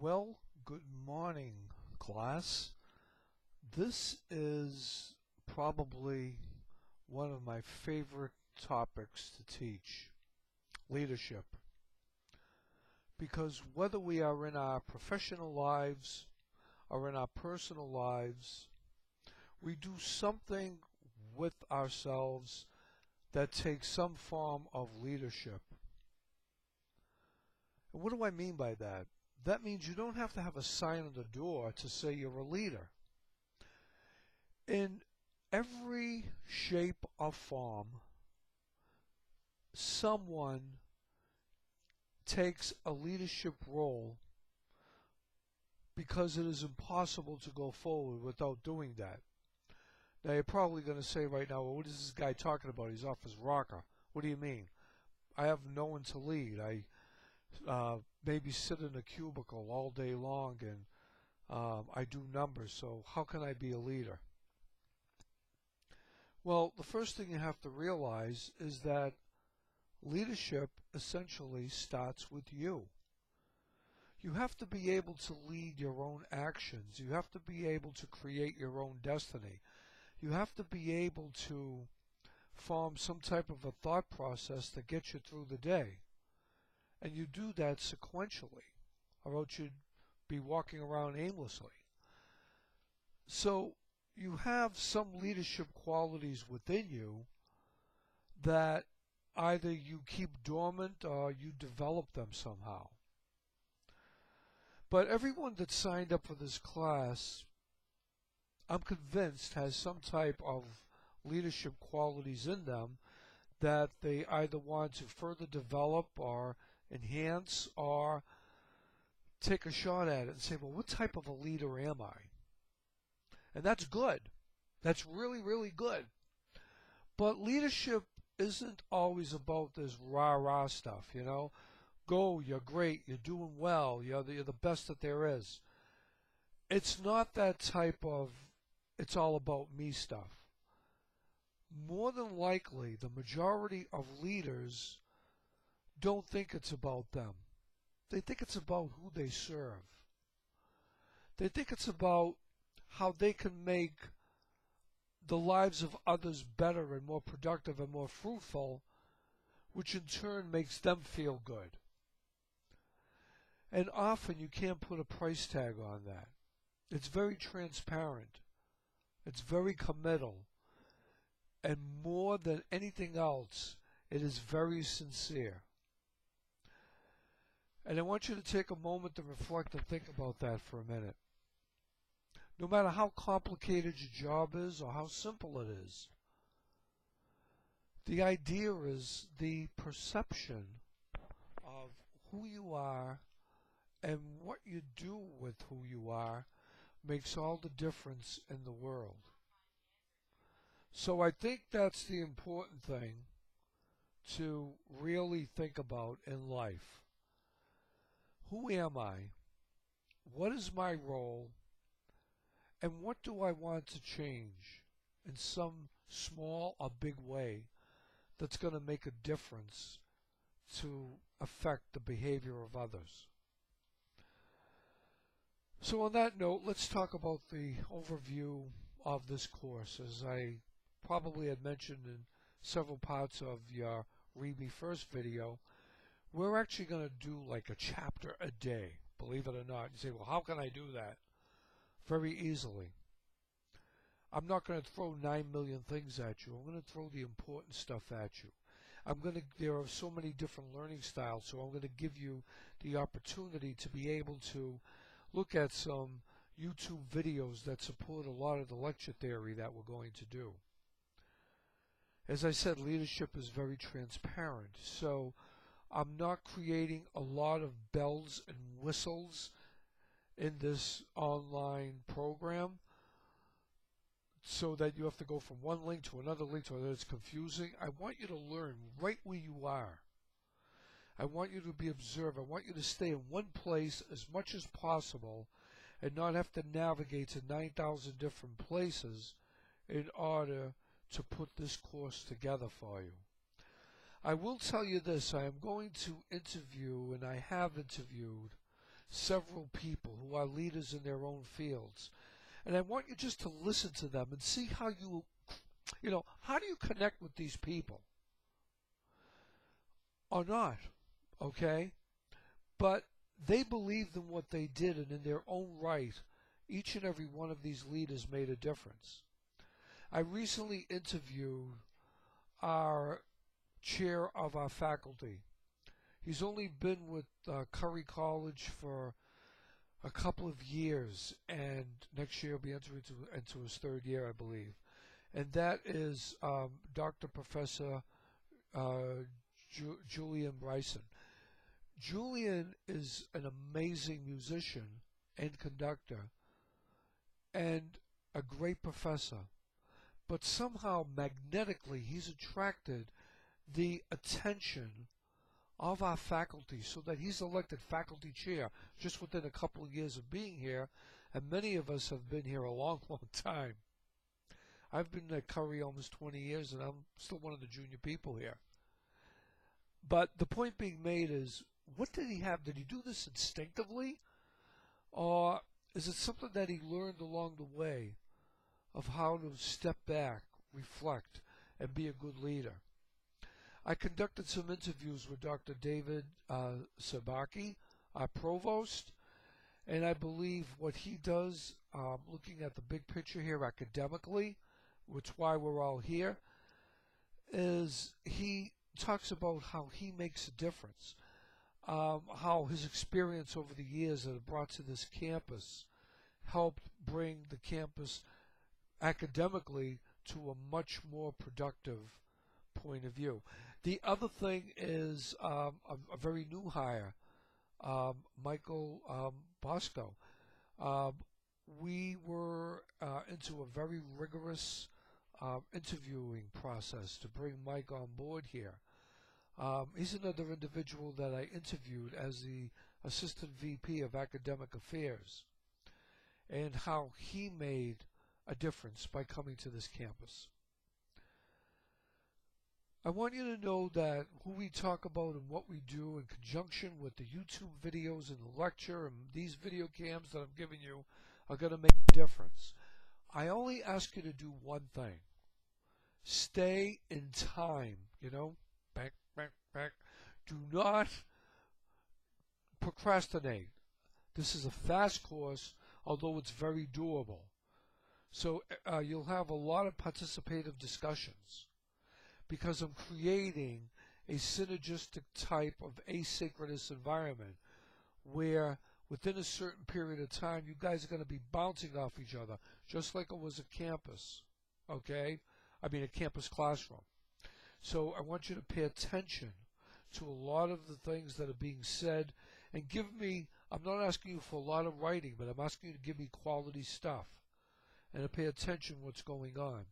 Well, good morning, class. This is probably one of my favorite topics to teach, leadership. Because whether we are in our professional lives or in our personal lives, we do something with ourselves that takes some form of leadership. And what do I mean by that? That means you don't have to have a sign on the door to say you're a leader. In every shape or form, someone takes a leadership role because it is impossible to go forward without doing that. Now you're probably going to say right now, well, what is this guy talking about? He's off his rocker. What do you mean? I have no one to lead. I maybe sit in a cubicle all day long and I do numbers, so how can I be a leader? Well, the first thing you have to realize is that leadership essentially starts with you. You have to be able to lead your own actions. You have to be able to create your own destiny. You have to be able to form some type of a thought process that gets you through the day. And you do that sequentially, or else you'd be walking around aimlessly. So you have some leadership qualities within you that either you keep dormant or you develop them somehow. But everyone that signed up for this class, I'm convinced, has some type of leadership qualities in them that they either want to further develop or enhance or take a shot at it and say, well, what type of a leader am I? And that's good. That's really, really good. But leadership isn't always about this rah-rah stuff, you know? Go, you're great, you're doing well, you're the best that there is. It's not that type of, it's all about me stuff. More than likely, the majority of leaders don't think it's about them. They think it's about who they serve. They think it's about how they can make the lives of others better and more productive and more fruitful, which in turn makes them feel good. And often you can't put a price tag on that. It's very transparent. It's very committal. And more than anything else, it is very sincere. And I want you to take a moment to reflect and think about that for a minute. No matter how complicated your job is or how simple it is, the idea is the perception of who you are and what you do with who you are makes all the difference in the world. So I think that's the important thing to really think about in life. Who am I? What is my role? And what do I want to change in some small or big way that's going to make a difference to affect the behavior of others? So on that note, let's talk about the overview of this course. As I probably had mentioned in several parts of your Read Me First video, we're actually going to do like a chapter a day, believe it or not. You say, well, how can I do that? Very easily. I'm not going to throw 9 million things at you. I'm going to throw the important stuff at you. There are so many different learning styles, so I'm going to give you the opportunity to be able to look at some YouTube videos that support a lot of the lecture theory that we're going to do. As I said, leadership is very transparent, so I'm not creating a lot of bells and whistles in this online program so that you have to go from one link to another link to another. It's confusing. I want you to learn right where you are. I want you to be observed. I want you to stay in one place as much as possible and not have to navigate to 9,000 different places in order to put this course together for you. I will tell you this, I am going to interview, and I have interviewed, several people who are leaders in their own fields. And I want you just to listen to them and see how how do you connect with these people? Or not, okay? But they believed in what they did, and in their own right, each and every one of these leaders made a difference. I recently interviewed our chair of our faculty. He's only been with Curry College for a couple of years, and next year he'll be entering into his third year, I believe. And that is Dr. Professor Julian Bryson. Julian is an amazing musician and conductor and a great professor, but somehow magnetically he's attracted the attention of our faculty so that he's elected faculty chair just within a couple of years of being here, and many of us have been here a long, long time. I've been at Curry almost 20 years, and I'm still one of the junior people here. But the point being made is, what did he have? Did he do this instinctively? Or is it something that he learned along the way of how to step back, reflect, and be a good leader? I conducted some interviews with Dr. David Sabaki, our provost, and I believe what he does, looking at the big picture here academically, which is why we're all here, is he talks about how he makes a difference, how his experience over the years that have brought to this campus helped bring the campus academically to a much more productive point of view. The other thing is a very new hire, Michael Bosco. We were into a very rigorous interviewing process to bring Mike on board here. He's another individual that I interviewed as the Assistant VP of Academic Affairs, and how he made a difference by coming to this campus. I want you to know that who we talk about and what we do in conjunction with the YouTube videos and the lecture and these video cams that I'm giving you are going to make a difference. I only ask you to do one thing. Stay in time, back. Do not procrastinate. This is a fast course, although it's very doable. So you'll have a lot of participative discussions, because I'm creating a synergistic type of asynchronous environment where within a certain period of time you guys are going to be bouncing off each other, just like it was a campus, okay? I mean a campus classroom. So I want you to pay attention to a lot of the things that are being said, and give me, I'm not asking you for a lot of writing, but I'm asking you to give me quality stuff and to pay attention what's going on.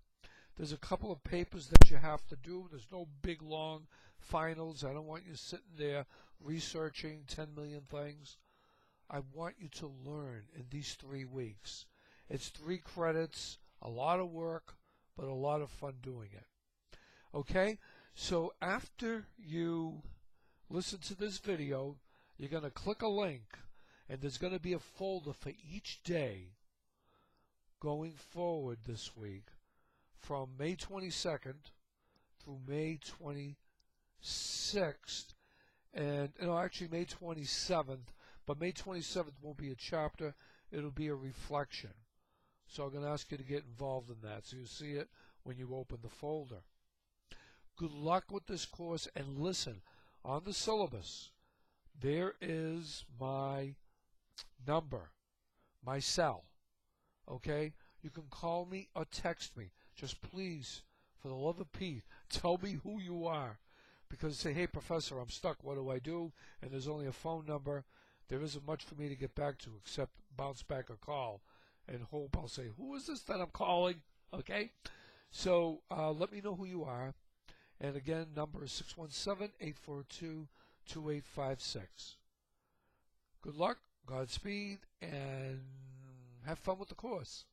There's a couple of papers that you have to do. There's no big, long finals. I don't want you sitting there researching 10 million things. I want you to learn in these 3 weeks. It's 3 credits, a lot of work, but a lot of fun doing it. Okay? So after you listen to this video, you're going to click a link, and there's going to be a folder for each day going forward this week, from May 22nd through May 26th, and actually May 27th, but May 27th won't be a chapter, it'll be a reflection. So I'm going to ask you to get involved in that, so you'll see it when you open the folder. Good luck with this course, and listen, on the syllabus, there is my number, my cell, okay? You can call me or text me. Just please, for the love of Pete, tell me who you are. Because say, hey, Professor, I'm stuck. What do I do? And there's only a phone number. There isn't much for me to get back to except bounce back a call and hope I'll say, who is this that I'm calling? Okay? So let me know who you are. And again, number is 617-842-2856. Good luck, Godspeed, and have fun with the course.